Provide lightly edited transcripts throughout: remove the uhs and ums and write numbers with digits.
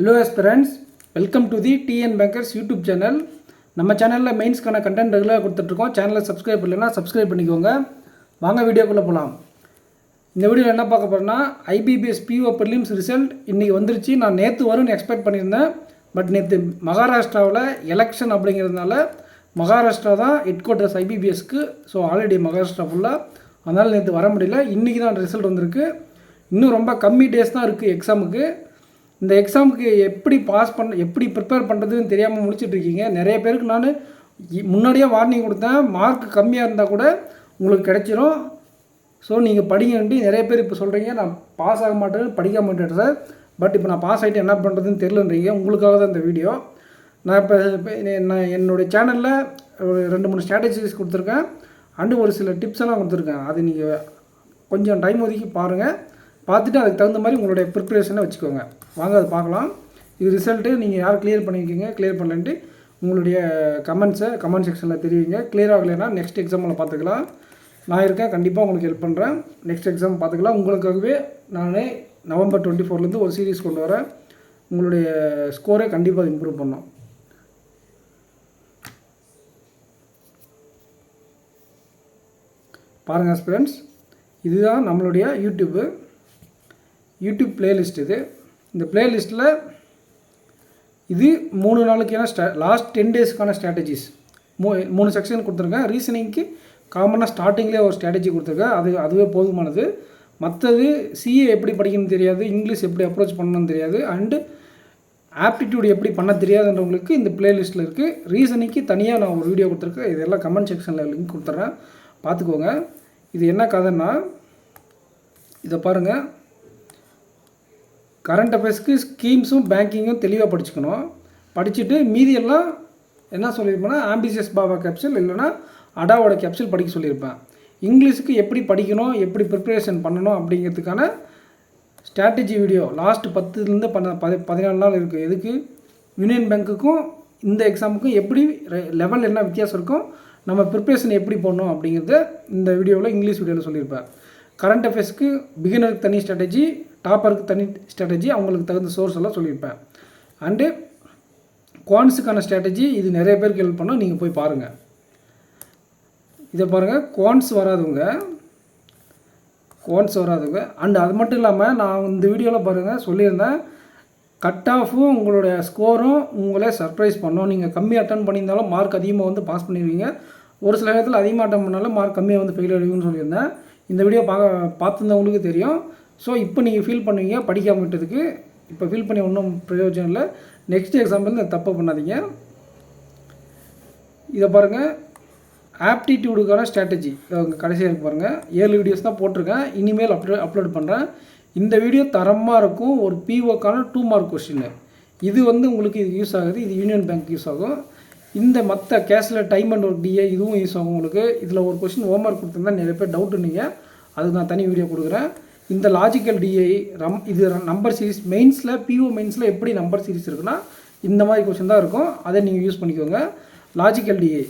Hello aspirants, welcome to the TN Bankers YouTube channel. நம்ம சேனலில் மெயின்ஸ்க்கான content ரெகுலராக கொடுத்துட்ருக்கோம். சேனலை சப்ஸ்கிரைப் பண்ணலைன்னா சப்ஸ்கிரைப் பண்ணிக்கோங்க. வாங்க வீடியோக்குள்ளே போகலாம். இந்த வீடியோவில் என்ன பார்க்க போகிறோன்னா IBPS PO ப்ரிலிம்ஸ் ரிசல்ட் இன்றைக்கி வந்துருச்சு. நான் நேற்று வரும்னு எக்ஸ்பெக்ட் பண்ணியிருந்தேன். பட் நேற்று மகாராஷ்டிராவில் எலெக்ஷன் அப்படிங்கிறதுனால மகாராஷ்டிரா தான் ஹெட் குவார்ட்டர்ஸ் IBPSக்கு. ஸோ ஆல்ரெடி மகாராஷ்டிரா ஃபுல்லாக, அதனால் நேற்று வர முடியல. இன்றைக்கி தான் ரிசல்ட் வந்திருக்கு. இன்னும் ரொம்ப கம்மி டேஸ் தான் இருக்குது எக்ஸாமுக்கு. இந்த எக்ஸாமுக்கு எப்படி எப்படி ப்ரிப்பேர் பண்ணுறதுன்னு தெரியாமல் முடிச்சிட்ருக்கீங்க. நிறைய பேருக்கு நான் முன்னாடியே வார்னிங் கொடுத்தேன், மார்க் கம்மியாக இருந்தால் கூட உங்களுக்கு கிடைச்சிரும். ஸோ நீங்கள் படிங்கன்ட்டு நிறைய பேர் இப்போ சொல்கிறீங்க, நான் பாஸ் ஆக மாட்டேன்னு படிக்க மாட்டேன் சார். பட் இப்போ நான் பாஸ் ஆகிட்டு என்ன பண்ணுறதுன்னு தெரிலன்றீங்க. உங்களுக்காக தான் இந்த வீடியோ. நான் நான் என்னுடைய சேனலில் ஒரு 2-3 ஸ்ட்ராட்டஜிஸ் கொடுத்துருக்கேன். அண்டு ஒரு சில டிப்ஸ் எல்லாம் கொடுத்துருக்கேன். அது நீங்கள் கொஞ்சம் டைம் ஒதுக்கி பாருங்கள். பார்த்துட்டு அதுக்கு தகுந்த மாதிரி உங்களுடைய ப்ரிப்ரேஷனை வச்சுக்கோங்க. வாங்க அதை பார்க்கலாம். இது ரிசல்ட்டு நீங்கள் யார் கிளியர் பண்ணியிருக்கீங்க, கிளியர் பண்ணலன்ட்டு உங்களுடைய கமெண்ட் செக்ஷனில் தெரிவிங்க. கிளியர் ஆகலைன்னா நெக்ஸ்ட் எக்ஸாமில் பார்த்துக்கலாம். நான் இருக்கேன், கண்டிப்பாக உங்களுக்கு ஹெல்ப் பண்ணுறேன். நெக்ஸ்ட் எக்ஸாம் பார்த்துக்கலாம். உங்களுக்காகவே நான் November 24 ஒரு சீரீஸ் கொண்டு வரேன். உங்களுடைய ஸ்கோரை கண்டிப்பாக இம்ப்ரூவ் பண்ணோம். பாருங்கள் ஃப்ரெண்ட்ஸ், இதுதான் நம்மளுடைய யூடியூப் பிளேலிஸ்ட். இந்த பிளேலிஸ்ட்டில் இது 3 நாளுக்கான லாஸ்ட் 10 டேஸ்க்கான ஸ்ட்ராட்டஜிஸ் 3 செக்ஷன் கொடுத்துருக்கேன். ரீசனிங்க்கு காமனாக ஸ்டார்டிங்லேயே ஒரு ஸ்ட்ராட்டஜி கொடுத்துருக்கேன். அதுவே போதுமானது. மற்றது CA எப்படி படிக்கணும்னு தெரியாது, இங்கிலீஷ் எப்படி அப்ரோச் பண்ணணும்னு தெரியாது, அண்டு ஆப்டிடியூட் எப்படி பண்ண தெரியாதுன்றவங்களுக்கு இந்த பிளேலிஸ்ட்டில் இருக்குது. ரீசனிங்க்கு தனியாக நான் ஒரு வீடியோ கொடுத்துருக்கேன். இதெல்லாம் கமெண்ட் செக்ஷனில் லிங்க் கொடுத்துட்றேன், பார்த்துக்கோங்க. இது என்ன கதைன்னா, இதை பாருங்கள். கரண்ட் அஃபேர்ஸ்க்கு ஸ்கீம்ஸும் பேங்கிங்கும் தெளிவாக படிச்சுக்கணும். படிச்சுட்டு மீதியெல்லாம் என்ன சொல்லியிருப்பேன்னா ஆம்பிஷியஸ் பாபா கேப்சூல் இல்லைனா அடாவோட கேப்சூல் படிக்க சொல்லியிருப்பேன். இங்கிலீஷுக்கு எப்படி படிக்கணும், எப்படி ப்ரிப்ரேஷன் பண்ணணும் அப்படிங்கிறதுக்கான ஸ்ட்ராட்டஜி வீடியோ லாஸ்ட் 10லேருந்து 14 நாள் இருக்குது. எதுக்கு, யூனியன் பேங்க்குக்கும் இந்த எக்ஸாமுக்கும் எப்படி லெவல் என்ன வித்தியாசம் இருக்கும், நம்ம ப்ரிப்ரேஷன் எப்படி பண்ணணும் அப்படிங்கிறத இந்த வீடியோவில் இங்கிலீஷ் வீடியோவில் சொல்லியிருப்பேன். கரண்ட் அஃபேர்ஸ்க்கு பிகினருக்கு தனி ஸ்ட்ராட்டஜி, டாப்பருக்கு தனி ஸ்ட்ராட்டஜி, அவங்களுக்கு தகுந்த சோர்ஸ் எல்லாம் சொல்லியிருப்பேன். அண்டு குவான்ஸுக்கான ஸ்ட்ராட்டஜி இது நிறைய பேருக்கு ஹெல்ப் பண்ணால் நீங்கள் போய் பாருங்கள். இதை பாருங்கள், குவான்ஸ் வராதவங்க அண்டு அது மட்டும் இல்லாமல் நான் இந்த வீடியோவில் பாருங்கள் சொல்லியிருந்தேன், கட் ஆஃபும் உங்களுடைய ஸ்கோரும் உங்களே சர்ப்ரைஸ் பண்ணோம். நீங்கள் கம்மியாக அட்டன் பண்ணியிருந்தாலும் மார்க் அதிகமாக வந்து பாஸ் பண்ணிடுவீங்க. ஒரு சில நேரத்தில் அதிகமாக அட்டன் பண்ணாலும் மார்க் கம்மியாக வந்து ஃபெயில் ஆகிடுவீங்கன்னு சொல்லியிருந்தேன். இந்த வீடியோ பார்த்துருந்தவங்களுக்கு தெரியும். ஸோ இப்போ நீங்கள் ஃபீல் பண்ணுவீங்க படிக்காமல் விட்டதுக்கு. இப்போ ஃபீல் பண்ணி ஒன்றும் பிரயோஜனம் இல்லை. நெக்ஸ்ட் எக்ஸாம்பிள் இந்த தப்பை பண்ணாதீங்க. இதை பாருங்கள், ஆப்டிடியூடுக்கான ஸ்ட்ராட்டஜி கடைசியாக இருக்கு பாருங்கள். 7 வீடியோஸ் தான் போட்டிருக்கேன். இனிமேல் அப்லோட் பண்ணுறேன். இந்த வீடியோ தரமாக இருக்கும். ஒரு POக்கான 2 மார்க் கொஸ்டின். இது உங்களுக்கு இது யூஸ் ஆகுது. இது யூனியன் பேங்க் யூஸ் ஆகும். இந்த மற்ற கேஷில் டைம் அண்ட் ஒர்க் DA இதுவும் யூஸ் ஆகும் உங்களுக்கு. இதில் ஒரு கொஸ்டின் ஹோம்ஒர்க் கொடுத்துருந்தா நிறைய பேர் டவுட் இருந்தீங்க, அதுக்கு நான் தனி வீடியோ கொடுக்குறேன். இந்த லாஜிக்கல் DA இது நம்பர் சீரிஸ் மெயின்ஸில் PO மெயின்ஸில் எப்படி நம்பர் சீரிஸ் இருக்குன்னா இந்த மாதிரி கொஸ்டின் தான் இருக்கும். அதை நீங்கள் யூஸ் பண்ணிக்கோங்க. Logical DA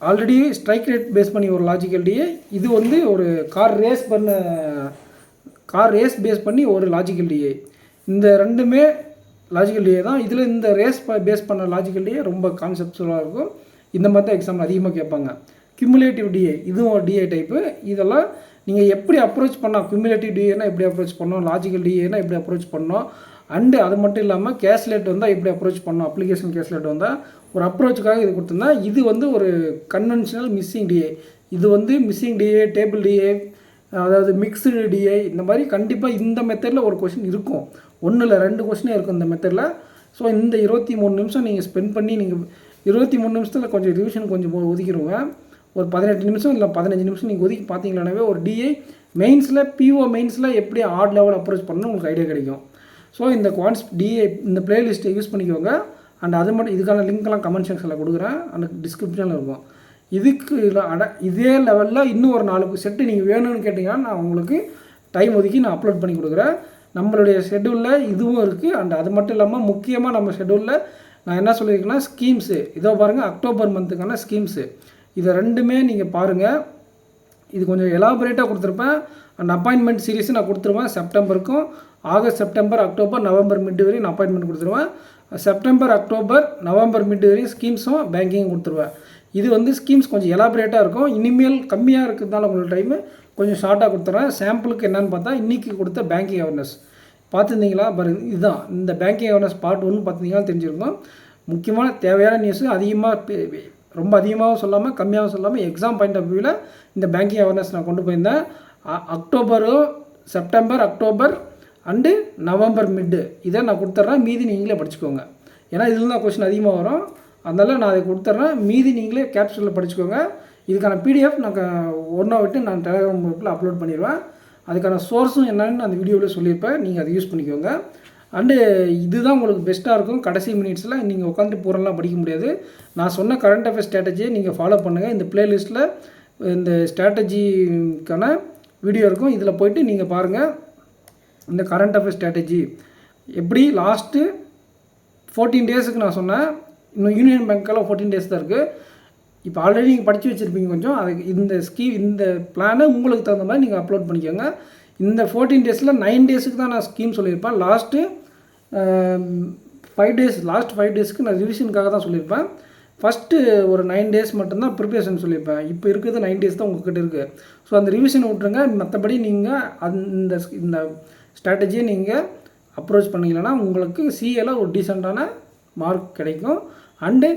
already strike rate base பண்ணி ஒரு லாஜிக்கல் DA, இது ஒரு கார் ரேஸ் பேஸ் பண்ணி ஒரு லாஜிக்கல் DA. இந்த ரெண்டுமே லாஜிக்கல் DA தான். இதில் இந்த ரேஸ் பேஸ் பண்ண லாஜிக்கல் DA ரொம்ப கான்செப்ட்ஸுவலாக இருக்கும். இந்த மாதிரி தான் எக்ஸாம்பிள் அதிகமாக கேட்பாங்க. கியூமுலேட்டிவ் DA இதுவும் ஒரு DA டைப்பு. இதெல்லாம் நீங்கள் எப்படி அப்ரோச் பண்ணோம், கியூமுலேட்டிவ் DAனா எப்படி அப்ரோச் பண்ணோம், லாஜிக்கல் DAனா எப்படி அப்ரோச் பண்ணோம், அண்டு அது மட்டும் இல்லாமல் கேஷ்லேட் வந்தால் எப்படி அப்ரோச் பண்ணோம், அப்ளிகேஷன் கேஷ்லேட் வந்தால் ஒரு அப்ரோச்சுக்காக இது கொடுத்துருந்தா. இது ஒரு கன்வென்ஷனல் மிஸ்ஸிங் DA. இது மிஸ்ஸிங் DA, டேபிள் DA, அதாவது மிக்ஸ்டு DA, இந்த மாதிரி கண்டிப்பாக இந்த மெத்தடில் ஒரு கொஷின் இருக்கும். 1 இல்லை 2 கொஷினே இருக்கும் இந்த மெத்தடில். ஸோ இந்த 23 நிமிஷம் நீங்கள் ஸ்பெண்ட் பண்ணி நீங்கள் 23 நிமிஷத்தில் கொஞ்சம் ரிவிஷன் கொஞ்சம் ஒதுக்கிடுங்க. ஒரு 18 நிமிஷம் இல்லை 15 நிமிஷம் நீங்கள் ஒதுக்கி பார்த்தீங்களானவே ஒரு DA மெயின்ஸில் PO மெயின்ஸில் எப்படி ஆட் லெவல் அப்ரோச் பண்ணணும் உங்களுக்கு ஐடியா கிடைக்கும். ஸோ இந்த DA இந்த பிளேலிஸ்ட்டை யூஸ் பண்ணிக்கோங்க. அண்ட் அது மட்டும் இதுக்கான லிங்க்லாம் கமெண்ட் செக்ஷனில் கொடுக்குறேன், அந்த டிஸ்கிரிப்ஷனில் இருக்கும். இதுக்கு இதே லெவலில் இன்னும் ஒரு 4 செட்டு நீங்கள் வேணும்னு கேட்டிங்கன்னா நான் உங்களுக்கு டைம் ஒதுக்கி நான் அப்லோட் பண்ணி கொடுக்குறேன். நம்மளுடைய ஷெட்யூலில் இதுவும் இருக்குது. அண்ட் அது மட்டும் இல்லாமல் முக்கியமாக நம்ம ஷெட்யூலில் நான் என்ன சொல்லியிருக்கேன்னா ஸ்கீம்ஸு இதோ பாருங்கள், அக்டோபர் மந்த்துக்கான ஸ்கீம்ஸு இதை ரெண்டுமே நீங்கள் பாருங்கள். இது கொஞ்சம் எலாபரேட்டாக கொடுத்துருப்பேன். அண்ட் அப்பாயின்மெண்ட் சீரீஸும் நான் கொடுத்துருவேன். செப்டம்பருக்கும் August, September, October, November mid வரையும் நான் அப்பாயின்மெண்ட் கொடுத்துருவேன். செப்டம்பர், அக்டோபர், நவம்பர் மிட் வரையும் ஸ்கீம்ஸும் பேங்கிங்கும் கொடுத்துருவேன். இது வந்து ஸ்கீம்ஸ் கொஞ்சம் எலாபரேட்டாக இருக்கும். இனிமேல் கம்மியாக இருக்கிறதுனால உங்களுக்கு டைமு கொஞ்சம் ஷார்ட்டாக கொடுத்துட்றேன். சாம்பிளுக்கு என்னென்னு பார்த்தா இன்றைக்கி கொடுத்த பேங்கிங் அவேர்னஸ் பார்த்துருந்தீங்களா பாருங்க. இதுதான் இந்த பேங்கிங் அவேர்னஸ் பார்ட் 1 பார்த்துருந்தீங்கன்னா தெரிஞ்சிருக்கும். முக்கியமான தேவையான நியூஸு ரொம்ப அதிகமாகவும் சொல்லாமல் கம்மியாகவும் சொல்லாமல் எக்ஸாம் பாயிண்ட் ஆஃப் வியூவில் இந்த பேங்கிங் அவேர்னஸ் நான் கொண்டு போயிருந்தேன். September, October and November Mittu இதை நான் கொடுத்துட்றேன். மீதி நீங்களே படிச்சுக்கோங்க. ஏன்னா இதில் தான் கொஸ்டின் அதிகமாக வரும். அதனால் நான் அதை கொடுத்துட்றேன். மீதி நீங்களே கேப்சூலில் படிச்சுக்கோங்க. இதுக்கான பிடிஎஃப் நான் ஒன்றா விட்டு நான் டெலிகிராம் குரூப்பில் அப்லோட் பண்ணிடுவேன். அதுக்கான சோர்ஸும் என்னென்னு அந்த வீடியோவில் சொல்லியிருப்பேன். நீங்கள் அதை யூஸ் பண்ணிக்கோங்க. அண்டு இதுதான் உங்களுக்கு பெஸ்ட்டாக இருக்கும். கடைசி மினிட்ஸில் நீங்கள் உட்காந்து பூரெல்லாம் படிக்க முடியாது. நான் சொன்ன கரண்ட் அஃபேர்ஸ் ஸ்ட்ராட்டஜியை நீங்கள் ஃபாலோ பண்ணுங்கள். இந்த பிளேலிஸ்ட்டில் இந்த ஸ்ட்ராட்டஜிக்கான வீடியோ இருக்கும். இதில் போய்ட்டு நீங்கள் பாருங்கள். இந்த கரண்ட் அஃபேர்ஸ் ஸ்ட்ராட்டஜி எப்படி லாஸ்ட்டு 14 டேஸுக்கு நான் சொன்னேன். இன்னும் யூனியன் பேங்க்கெல்லாம் 14 டேஸ் தான் இருக்குது. இப்போ ஆல்ரெடி நீங்கள் படித்து வச்சுருப்பீங்க கொஞ்சம். அதுக்கு இந்த பிளானை உங்களுக்கு தகுந்த மாதிரி நீங்கள் அப்லோட் பண்ணிக்கோங்க. இந்த 14 டேஸில் 9 டேஸுக்கு தான் நான் ஸ்கீம் சொல்லியிருப்பேன். லாஸ்ட் 5 டேஸ்க்கு நான் ரிவிஷனுக்காக தான் சொல்லியிருப்பேன். ஃபஸ்ட்டு ஒரு 9 டேஸ் மட்டும்தான் ப்ரிப்பரேஷன் சொல்லியிருப்பேன். இப்போ இருக்கிறது 9 டேஸ் தான் உங்கள்கிட்ட இருக்குது. ஸோ அந்த ரிவிஷனை விட்டுருங்க. மற்றபடி நீங்கள் இந்த ஸ்ட்ராட்டஜியை நீங்கள் அப்ரோச் பண்ணிக்கலன்னா உங்களுக்கு சிஏல ஒரு டீசெண்டான மார்க் கிடைக்கும். அண்டு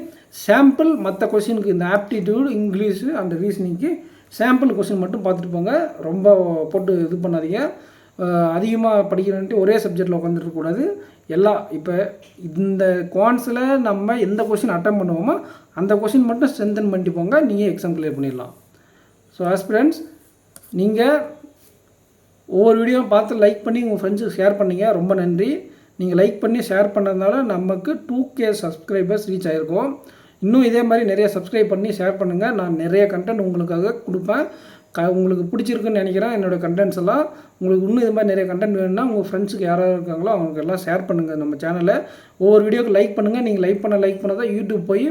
சாம்பிள் மற்ற கொஷினுக்கு இந்த ஆப்டிடியூட், இங்கிலீஷு அண்ட் ரீசனிங்க்கு சாம்பிள் கொஷின் மட்டும் பார்த்துட்டு போங்க. ரொம்ப போட்டு இது பண்ணாதீங்க. அதிகமாக படிக்கிறேன்ட்டு ஒரே சப்ஜெக்டில் உட்காந்துருக்கக்கூடாது. இப்போ இந்த குவான்ஸில் நம்ம எந்த கொஷின் அட்டன் பண்ணுவோமோ அந்த கொஷின் மட்டும் ஸ்ட்ரென்தன் பண்ணிட்டு போங்க. நீங்கள் எக்ஸாம் கிளியர் பண்ணிடலாம். ஸோ ஆஸ்பிரண்ட்ஸ், நீங்கள் ஒவ்வொரு வீடியோவும் பார்த்து லைக் பண்ணி உங்கள் ஃப்ரெண்ட்ஸுக்கு ஷேர் பண்ணிங்க. ரொம்ப நன்றி. நீங்கள் லைக் பண்ணி ஷேர் பண்ணதுனால நமக்கு 2K சப்ஸ்கிரைபர்ஸ் ரீச் ஆகிருக்கோம். இன்னும் இதே மாதிரி நிறைய சப்ஸ்கிரைப் பண்ணி ஷேர் பண்ணுங்கள். நான் நிறைய கண்டென்ட் உங்களுக்காக கொடுப்பேன். உங்களுக்கு பிடிச்சிருக்குன்னு நினைக்கிறேன் என்னோடய கண்டென்ட்ஸ் எல்லாம். உங்களுக்கு இன்னும் இது மாதிரி நிறைய கண்டென்ட் வேணும்னா உங்கள் ஃப்ரெண்ட்ஸுக்கு யாராவது இருக்காங்களோ அவங்களுக்கு எல்லாம் ஷேர் பண்ணுங்கள். நம்ம சேனலை ஒவ்வொரு வீடியோக்கு லைக் பண்ணுங்கள். நீங்கள் லைக் பண்ண தான் யூடியூப் போய்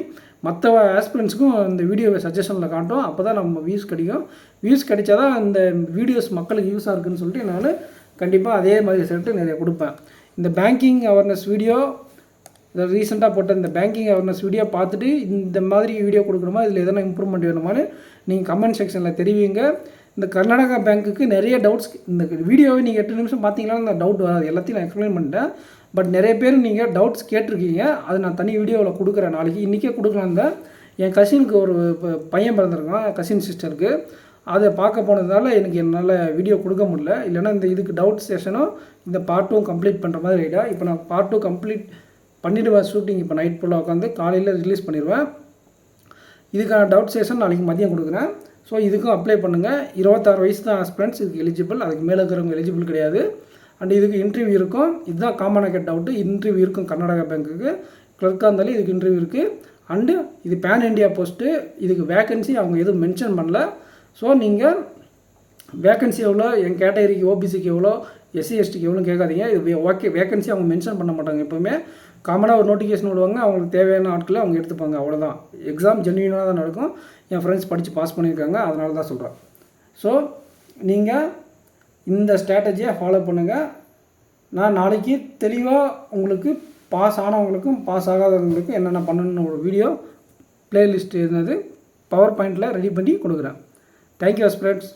மற்ற ஆஸ்பிரண்ட்ஸுக்கும் இந்த வீடியோவை சஜஷனில் காட்டும். அப்போ தான் நம்ம வியூஸ் கிடைக்கும். வியூஸ் கிடைச்சா தான் இந்த வீடியோஸ் மக்களுக்கு யூஸாக இருக்குதுன்னு சொல்லிட்டு நான் கண்டிப்பாக அதே மாதிரி சொல்லிட்டு நிறைய கொடுப்பேன். இந்த பேங்கிங் அவேர்னஸ் வீடியோ ரீசெண்டாக போட்ட இந்த பேங்கிங் அவேர்னஸ் வீடியோ பார்த்துட்டு இந்த மாதிரி வீடியோ கொடுக்கணுமா, இதில் எதனா இம்ப்ரூவ்மெண்ட் வேணுமான்னு நீங்கள் கமெண்ட் செக்ஷனில் தெரிவிங்க. இந்த கர்நாடகா பேங்க்குக்கு நிறைய டவுட்ஸ், இந்த வீடியோவை நீங்கள் 8 நிமிஷம் பார்த்தீங்கன்னா அந்த டவுட் வராது. எல்லாத்தையும் நான் எக்ஸ்பிளைன் பண்ணிட்டேன். பட் நிறைய பேர் நீங்கள் டவுட்ஸ் கேட்டிருக்கீங்க. அது நான் தனி வீடியோவில் கொடுக்குறேன். நாளைக்கு இன்றைக்கே கொடுக்கலாம். என் கசினுக்கு ஒரு பையன் பிறந்திருக்கான், கசின் சிஸ்டருக்கு. அதை பார்க்க போனதுனால என்னால் வீடியோ கொடுக்க முடியல. இல்லைனா இதுக்கு டவுட் செஷனும் இந்த பார்ட் 2 கம்ப்ளீட் பண்ணுற மாதிரி ஐடியா. இப்போ நான் பார்ட் 2 கம்ப்ளீட் பண்ணிவிடுவேன். ஷூட்டிங் இப்போ நைட் ஃபுல்லாக உட்காந்து காலையில் ரிலீஸ் பண்ணிடுவேன். இதுக்கான டவுட் செஷன் நாளைக்கு மதியம் கொடுக்குறேன். ஸோ இதுக்கும் அப்ளை பண்ணுங்கள். 26 வயசு தான் ஆஸ்பிரண்ட்ஸ் இதுக்கு எலிஜிபிள். அதுக்கு மேலே இருக்கிறவங்க எலிஜிபிள் கிடையாது. அண்ட் இதுக்கு இன்டர்வியூ இருக்கும். இதுதான் காமனாக கேட்ட டவுட்டு. இன்டர்வியூ இருக்கும். கர்நாடகா பேங்க்குக்கு கிளர்க்காக இருந்தாலும் இதுக்கு இன்டர்வியூ இருக்குது. அண்டு இது பேன் இண்டியா போஸ்ட்டு. இதுக்கு வேக்கன்சி அவங்க எதுவும் மென்ஷன் பண்ணல. ஸோ நீங்கள் வேக்கன்சி எவ்வளோ, என் கேட்டகரிக்கு ஓபிசிக்கு எவ்வளோ, எஸ்சி எஸ்டிக்கு எவ்வளோ கேட்காதீங்க. இது ஓகே, வேக்கன்சி அவங்க மென்ஷன் பண்ண மாட்டாங்க. எப்போவுமே காமனாக ஒரு நோட்டிஃபிகேஷன் விடுவாங்க. அவங்களுக்கு தேவையான ஆட்களை அவங்க எடுத்துப்பாங்க. அவ்வளோதான். எக்ஸாம் ஜென்யூனாக தான் நடக்கும். என் ஃப்ரெண்ட்ஸ் படித்து பாஸ் பண்ணியிருக்காங்க. அதனால தான் சொல்கிறேன். ஸோ நீங்கள் இந்த ஸ்ட்ராட்டஜியை ஃபாலோ பண்ணுங்கள். நான் நாளைக்கு தெளிவாக உங்களுக்கு பாஸ் ஆனவங்களுக்கும் பாஸ் ஆகாதவங்களுக்கும் என்னென்ன பண்ணணுன்னு ஒரு வீடியோ பிளேலிஸ்ட் இருந்தது பவர் பாயிண்டில் ரெடி பண்ணி கொடுக்குறேன். Thank you spreads.